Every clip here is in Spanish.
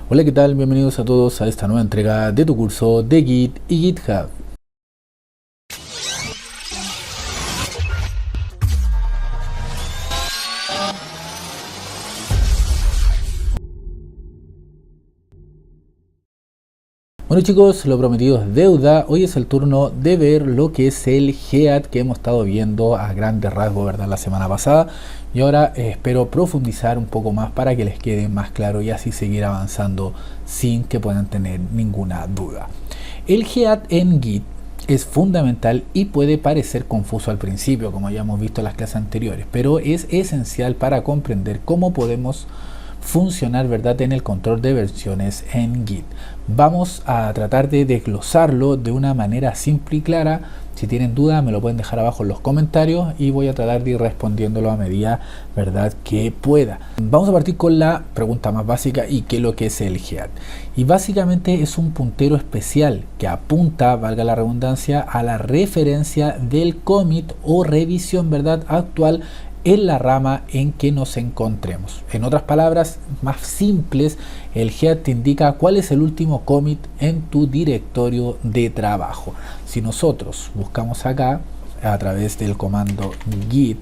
Hola, ¿qué tal? Bienvenidos a todos a esta nueva entrega de tu curso de Git y GitHub. Bueno chicos, lo prometido es deuda. Hoy es el turno de ver lo que es el GEAT que hemos estado viendo a grandes rasgos, ¿verdad? La semana pasada. Y ahora espero profundizar un poco más para que les quede más claro y así seguir avanzando sin que puedan tener ninguna duda. El GEAT en Git es fundamental y puede parecer confuso al principio, como ya hemos visto en las clases anteriores, pero es esencial para comprender cómo podemos funcionar, ¿verdad?, en el control de versiones en Git. Vamos a tratar de desglosarlo de una manera simple y clara. Si tienen duda me lo pueden dejar abajo en los comentarios y voy a tratar de ir respondiéndolo a medida, ¿verdad?, que pueda. Vamos a partir con la pregunta más básica y qué es lo que es el GEAT. Y básicamente es un puntero especial que apunta, valga la redundancia, a la referencia del commit o revisión, ¿verdad?, actual en la rama en que nos encontremos. En otras palabras más simples, el GEAT te indica cuál es el último commit en tu directorio de trabajo. Si nosotros buscamos acá a través del comando git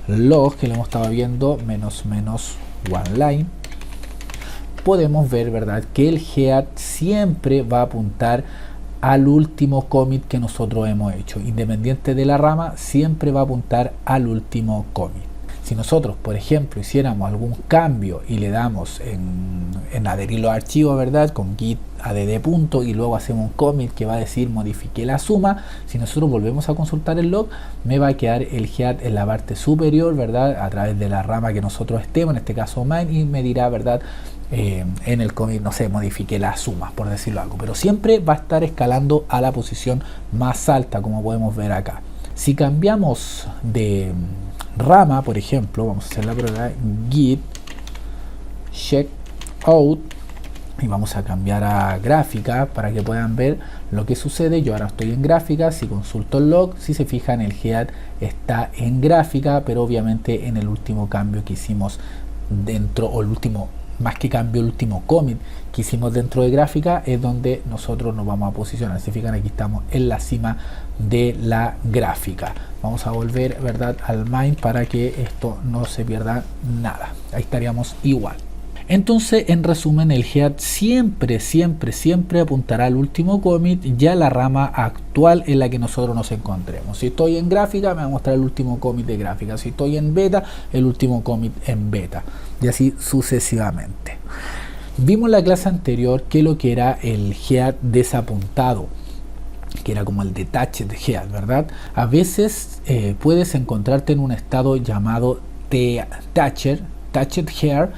log, que lo hemos estado viendo, --one-line, podemos ver, ¿verdad?, que el GEAT siempre va a apuntar al último commit que nosotros hemos hecho. Independiente de la rama, siempre va a apuntar al último commit. Si nosotros, por ejemplo, hiciéramos algún cambio y le damos en adherir los archivos, ¿verdad?, con git add punto y luego hacemos un commit que va a decir modifique la suma, si nosotros volvemos a consultar el log, me va a quedar el GEAT en la parte superior, ¿verdad?, a través de la rama que nosotros estemos, en este caso mine, y me dirá, ¿verdad?, en el commit, no sé, modifique las sumas, por decirlo algo, pero siempre va a estar escalando a la posición más alta, como podemos ver acá. Si cambiamos de rama, por ejemplo, vamos a hacer la prueba git checkout y vamos a cambiar a gráfica para que puedan ver lo que sucede. Yo ahora estoy en gráfica. Si consulto el log, si se fijan, el GEAT está en gráfica, pero obviamente en el último cambio que hicimos dentro, o el último, más que cambio, el último commit que hicimos dentro de gráfica es donde nosotros nos vamos a posicionar. Si fijan, aquí estamos en la cima de la gráfica. Vamos a volver, ¿verdad?, al main para que esto no se pierda nada. Ahí estaríamos igual. Entonces, en resumen, el GEAT siempre apuntará al último commit, ya la rama actual en la que nosotros nos encontremos. Si estoy en gráfica, me va a mostrar el último commit de gráfica. Si estoy en beta, el último commit en beta. Y así sucesivamente. Vimos en la clase anterior que lo que era el GEAT desapuntado, que era como el detached GEAT, ¿verdad? A veces puedes encontrarte en un estado llamado touched GEAT,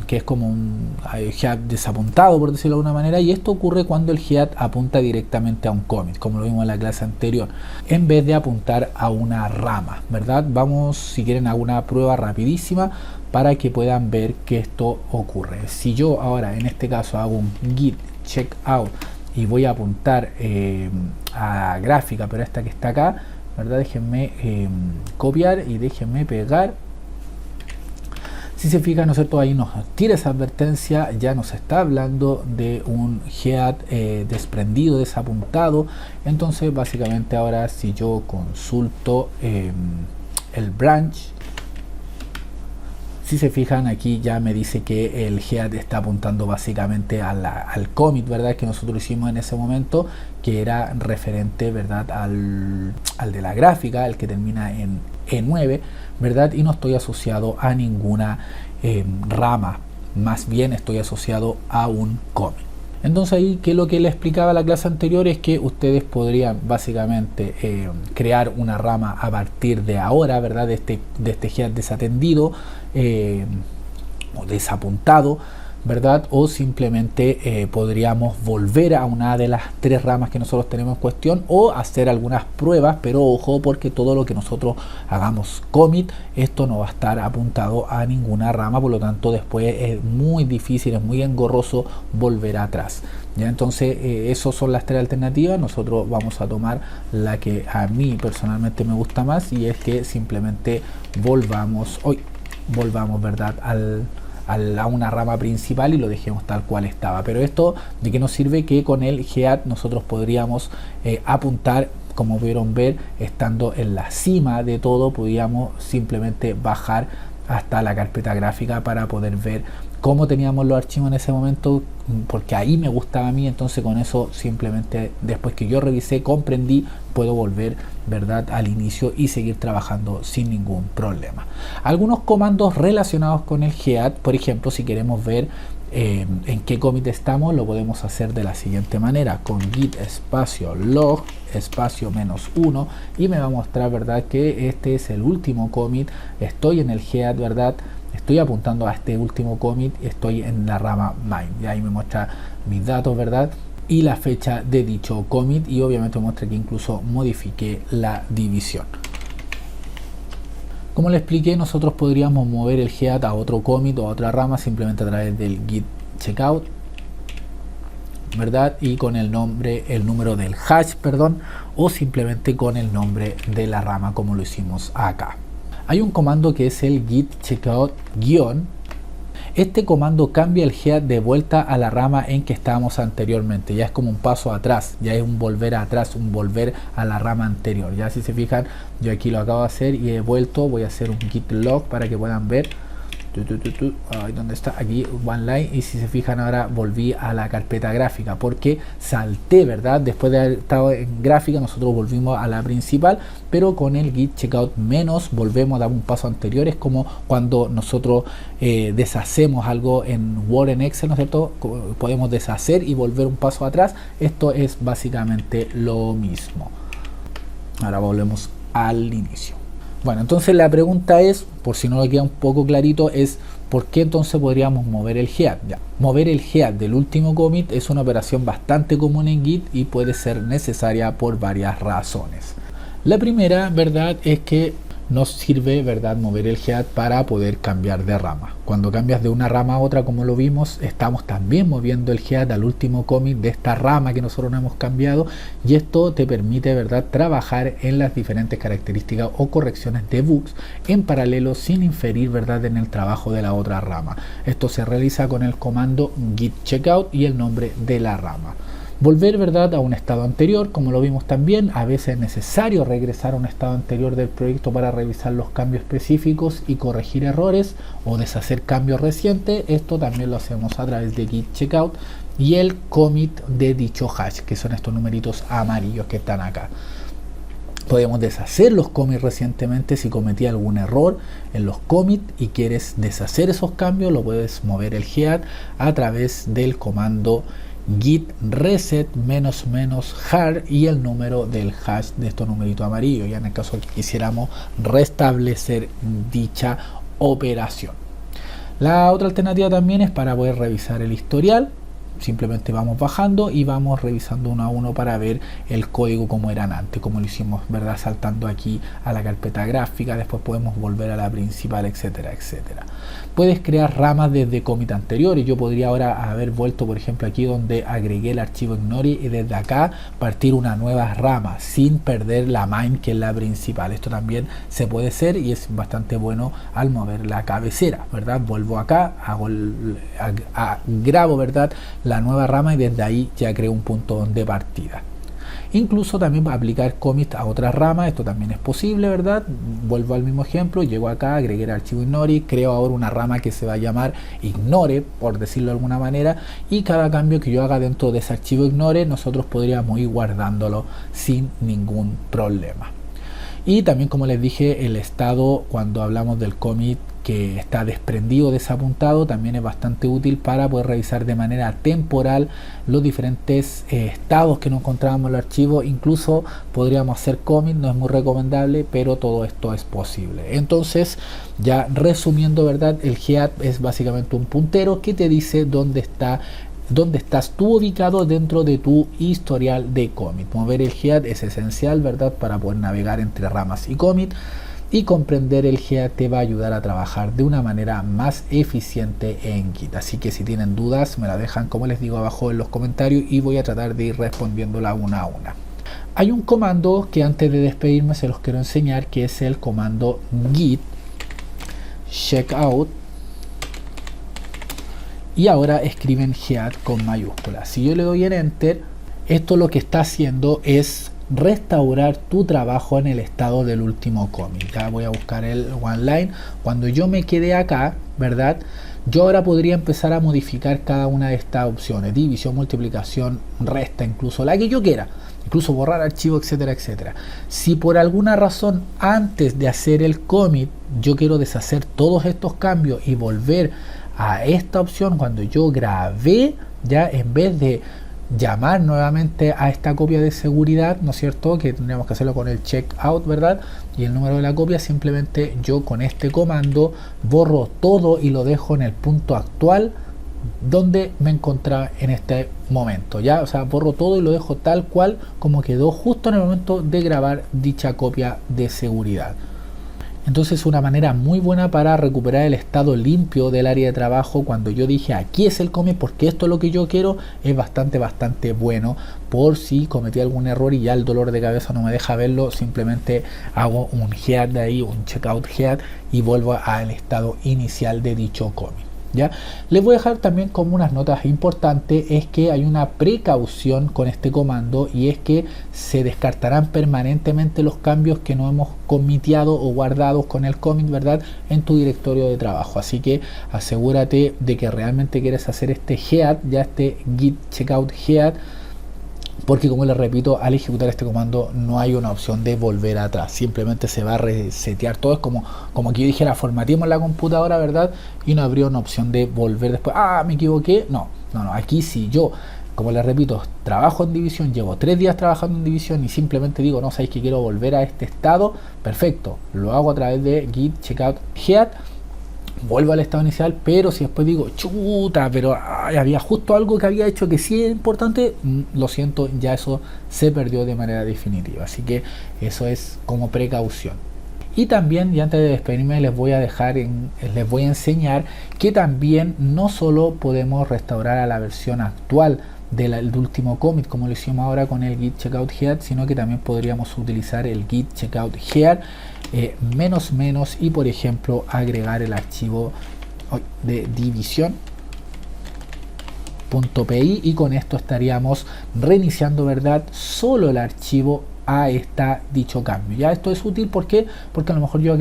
que es como un GEAT desapuntado, por decirlo de alguna manera, y esto ocurre cuando el GEAT apunta directamente a un commit, como lo vimos en la clase anterior, en vez de apuntar a una rama, ¿verdad? Vamos, si quieren, a una prueba rapidísima para que puedan ver que esto ocurre. Si yo ahora en este caso hago un git checkout y voy a apuntar a gráfica, pero esta que está acá, ¿verdad?, déjenme copiar y déjenme pegar. Si se fijan, ¿no es cierto?, ahí nos tira esa advertencia, ya nos está hablando de un GEAT desprendido, desapuntado. Entonces básicamente ahora, si yo consulto el branch, si se fijan, aquí ya me dice que el GEAT está apuntando básicamente al commit, ¿verdad?, que nosotros hicimos en ese momento, que era referente, ¿verdad?, al de la gráfica, el que termina en E9, ¿verdad? Y no estoy asociado a ninguna rama, más bien estoy asociado a un commit. Entonces ahí, que lo que le explicaba en la clase anterior es que ustedes podrían básicamente crear una rama a partir de ahora, ¿verdad?, de este GEAT desatendido o desapuntado, ¿verdad? O simplemente podríamos volver a una de las tres ramas que nosotros tenemos en cuestión, o hacer algunas pruebas, pero ojo, porque todo lo que nosotros hagamos commit, esto no va a estar apuntado a ninguna rama, por lo tanto después es muy difícil, es muy engorroso volver atrás. Ya, entonces esas son las tres alternativas. Nosotros vamos a tomar la que a mí personalmente me gusta más, y es que simplemente volvamos, ¿verdad?, a una rama principal y lo dejemos tal cual estaba. Pero esto de qué nos sirve, que con el head nosotros podríamos apuntar, como pudieron ver, estando en la cima de todo, podíamos simplemente bajar hasta la carpeta gráfica para poder ver cómo teníamos los archivos en ese momento, porque ahí me gustaba a mí. Entonces con eso simplemente, después que yo revisé, comprendí, puedo volver, ¿verdad?, al inicio y seguir trabajando sin ningún problema. Algunos comandos relacionados con el head, por ejemplo, si queremos ver en qué commit estamos, lo podemos hacer de la siguiente manera, con git espacio log espacio -1, y me va a mostrar, ¿verdad?, que este es el último commit. Estoy en el head, ¿verdad?, estoy apuntando a este último commit, estoy en la rama main, y ahí me muestra mis datos, ¿verdad?, y la fecha de dicho commit, y obviamente muestra que incluso modifiqué la división. Como le expliqué, nosotros podríamos mover el head a otro commit o a otra rama simplemente a través del git checkout, ¿verdad?, y con el nombre, el número del hash, perdón, o simplemente con el nombre de la rama, como lo hicimos acá. Hay un comando que es el git checkout guión. Este comando cambia el head de vuelta a la rama en que estábamos anteriormente. Ya es como un paso atrás, ya es un volver atrás, un volver a la rama anterior. Ya si se fijan, yo aquí lo acabo de hacer y he vuelto. Voy a hacer un git log para que puedan ver. ¿Dónde está? Aquí, one line. Y si se fijan, ahora volví a la carpeta gráfica porque salté, ¿verdad? Después de haber estado en gráfica, nosotros volvimos a la principal, pero con el git checkout menos volvemos a dar un paso anterior. Es como cuando nosotros deshacemos algo en Word, en Excel, ¿no es cierto? Podemos deshacer y volver un paso atrás. Esto es básicamente lo mismo. Ahora volvemos al inicio. Bueno, entonces la pregunta es, por si no lo queda un poco clarito, es ¿por qué entonces podríamos mover el head? Ya, mover el head del último commit es una operación bastante común en Git y puede ser necesaria por varias razones. La primera, ¿verdad?, es que nos sirve, ¿verdad?, mover el head para poder cambiar de rama. Cuando cambias de una rama a otra, como lo vimos, estamos también moviendo el head al último commit de esta rama que nosotros no hemos cambiado, y esto te permite, ¿verdad?, trabajar en las diferentes características o correcciones de bugs en paralelo sin inferir, ¿verdad?, en el trabajo de la otra rama. Esto se realiza con el comando git checkout y el nombre de la rama. Volver, ¿verdad?, a un estado anterior, como lo vimos también. A veces es necesario regresar a un estado anterior del proyecto para revisar los cambios específicos y corregir errores o deshacer cambios recientes. Esto también lo hacemos a través de git checkout y el commit de dicho hash, que son estos numeritos amarillos que están acá. Podemos deshacer los commits recientemente. Si cometí algún error en los commits y quieres deshacer esos cambios, lo puedes mover el head a través del comando git reset --hard y el número del hash de estos numeritos amarillos, ya en el caso que quisiéramos restablecer dicha operación. La otra alternativa también es para poder revisar el historial. Simplemente vamos bajando y vamos revisando uno a uno para ver el código como eran antes, como lo hicimos, ¿verdad?, saltando aquí a la carpeta gráfica. Después podemos volver a la principal, etcétera, etcétera. Puedes crear ramas desde commit anteriores. Yo podría ahora haber vuelto, por ejemplo, aquí donde agregué el archivo ignore, y desde acá partir una nueva rama sin perder la main, que es la principal. Esto también se puede hacer y es bastante bueno al mover la cabecera, ¿verdad? Vuelvo acá, grabo, ¿verdad?, la nueva rama, y desde ahí ya creo un punto de partida. Incluso también aplicar commit a otras ramas, esto también es posible, ¿verdad? Vuelvo al mismo ejemplo, llego acá, agregué el archivo ignore, creo ahora una rama que se va a llamar ignore, por decirlo de alguna manera, y cada cambio que yo haga dentro de ese archivo ignore, nosotros podríamos ir guardándolo sin ningún problema. Y también, como les dije, el estado, cuando hablamos del commit que está desprendido, desapuntado, también es bastante útil para poder revisar de manera temporal los diferentes estados que nos encontrábamos en el archivo. Incluso podríamos hacer commit, no es muy recomendable, pero todo esto es posible. Entonces, ya resumiendo, ¿verdad?, el head es básicamente un puntero que te dice dónde estás tú ubicado dentro de tu historial de commit. Mover el head es esencial, ¿verdad?, para poder navegar entre ramas y commit. Y comprender el head te va a ayudar a trabajar de una manera más eficiente en Git. Así que si tienen dudas, me la dejan, como les digo, abajo en los comentarios, y voy a tratar de ir respondiéndola una a una. Hay un comando que antes de despedirme se los quiero enseñar, que es el comando git checkout y ahora escriben head con mayúsculas. Si yo le doy en enter, esto lo que está haciendo es restaurar tu trabajo en el estado del último commit. Ya voy a buscar el OneLine. Cuando yo me quedé acá, ¿verdad? Yo ahora podría empezar a modificar cada una de estas opciones: división, multiplicación, resta, incluso la que yo quiera, incluso borrar archivo, etcétera, etcétera. Si por alguna razón antes de hacer el commit yo quiero deshacer todos estos cambios y volver a esta opción cuando yo grabé, ya en vez de llamar nuevamente a esta copia de seguridad, ¿no es cierto?, que tendríamos que hacerlo con el checkout, ¿verdad?, y el número de la copia, simplemente yo con este comando borro todo y lo dejo en el punto actual donde me encontraba en este momento, ya, o sea, borro todo y lo dejo tal cual como quedó justo en el momento de grabar dicha copia de seguridad. Entonces, una manera muy buena para recuperar el estado limpio del área de trabajo cuando yo dije aquí es el commit porque esto es lo que yo quiero, es bastante bueno. Por si cometí algún error y ya el dolor de cabeza no me deja verlo, simplemente hago un head de ahí, un checkout head, y vuelvo al estado inicial de dicho commit. ¿Ya? Les voy a dejar también como unas notas importantes, es que hay una precaución con este comando, y es que se descartarán permanentemente los cambios que no hemos comiteado o guardados con el commit, ¿verdad?, en tu directorio de trabajo. Así que asegúrate de que realmente quieres hacer este head, ya este git checkout head, porque, como les repito, al ejecutar este comando no hay una opción de volver atrás, simplemente se va a resetear todo. Es como que yo dijera formateemos la computadora, ¿verdad?, y no habría una opción de volver después, me equivoqué. No, aquí sí, yo, como les repito, trabajo en división, llevo 3 días trabajando en división y simplemente digo, no, sabéis que quiero volver a este estado, perfecto, lo hago a través de git checkout head, vuelvo al estado inicial. Pero si después digo, chuta, pero había justo algo que había hecho que sí es importante, lo siento, ya eso se perdió de manera definitiva. Así que eso es como precaución. Y también, y antes de despedirme, les voy a enseñar que también no solo podemos restaurar a la versión actual del último commit, como lo hicimos ahora con el git checkout head, sino que también podríamos utilizar el git checkout head -- y, por ejemplo, agregar el archivo de división.py, y con esto estaríamos reiniciando, ¿verdad?, solo el archivo a dicho cambio. Ya esto es útil porque a lo mejor yo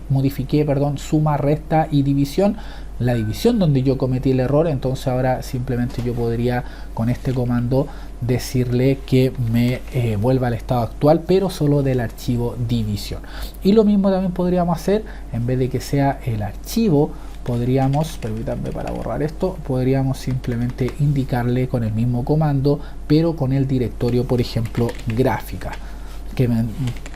modifiqué suma, resta y división, la división donde yo cometí el error. Entonces ahora simplemente yo podría con este comando decirle que me vuelva al estado actual, pero solo del archivo división. Y lo mismo también podríamos hacer, en vez de que sea el archivo, permítanme para borrar esto, podríamos simplemente indicarle con el mismo comando, pero con el directorio, por ejemplo, gráfica, que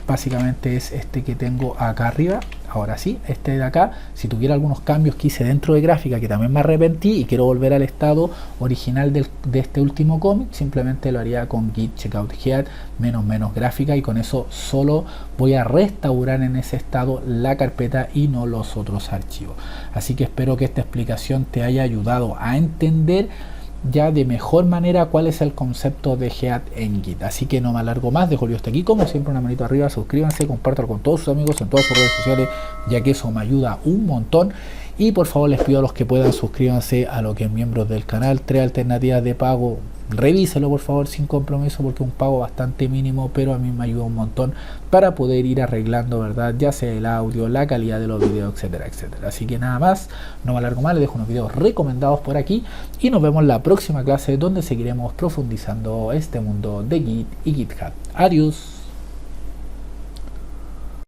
básicamente es este que tengo acá arriba. Ahora sí, este de acá, si tuviera algunos cambios que hice dentro de gráfica que también me arrepentí y quiero volver al estado original de este último commit, simplemente lo haría con git checkout head -- gráfica, y con eso solo voy a restaurar en ese estado la carpeta y no los otros archivos. Así que espero que esta explicación te haya ayudado a entender ya de mejor manera cuál es el concepto de head en Git. Así que no me alargo más, dejo el video hasta aquí. Como siempre, una manito arriba, suscríbanse, compártanlo con todos sus amigos en todas sus redes sociales, ya que eso me ayuda un montón. Y por favor, les pido a los que puedan, suscríbanse a lo que es miembros del canal. 3 alternativas de pago, revíselo por favor sin compromiso, porque es un pago bastante mínimo, pero a mí me ayuda un montón para poder ir arreglando, ¿verdad?, ya sea el audio, la calidad de los videos, etcétera, etcétera. Así que nada más, no me alargo más, les dejo unos videos recomendados por aquí y nos vemos en la próxima clase, donde seguiremos profundizando este mundo de Git y GitHub. Adiós.